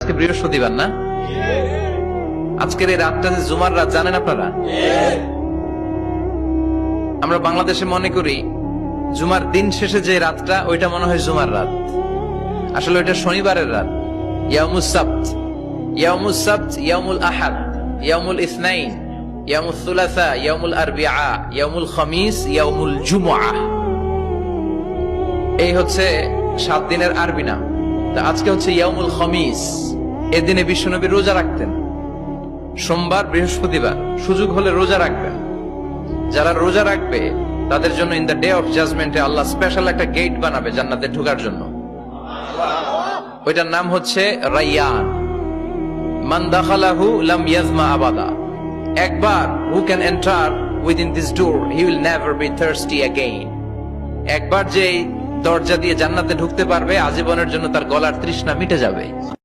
আজকে বৃহস্পতিবার না? আজকের এই রাতটা যে জুমার রাত জানেন আপনারা? আমরা বাংলাদেশে মনে করি জুমার দিন শেষে যে রাতটা ওইটা মনে হয় জুমার রাত, আসলে ওইটা শনিবারের রাত। ইয়াউমুস সাবত, ইয়াউমুস সাবত, ইয়াউমুল আহাদ, ইয়াউমুল ইসনাইন, ইয়াউমুল সুলাসা, ইয়াউমুল আরবিআ, ইয়াউমুল খামিস, ইয়াউমুল জুমআহ। এই হচ্ছে 7 দিনের আরবি নাম। তা আজকে হচ্ছে ইয়াউমুল খামিস। এদিনে বিশ্বনবী রোজা রাখতেন, সোমবার বৃহস্পতিবার সুযোগ হলে রোজা রাখবেন। যারা রোজা রাখবে তাদের জন্য ইন দ্য ডে অফ জাজমেন্টে আল্লাহ স্পেশাল একটা গেট বানাবে জান্নাতে ঢোকার জন্য। ওইটার নাম হচ্ছে রাইয়ান। মান দাখালাহু লাম ইয়াজমা আবাদা। একবার who can enter within this door he will never be thirsty again. একবার যে দরজা দিয়ে জান্নাতে ঢুকতে পারবে আজীবনের জন্য তার গলার তৃষ্ণা মিটে যাবে।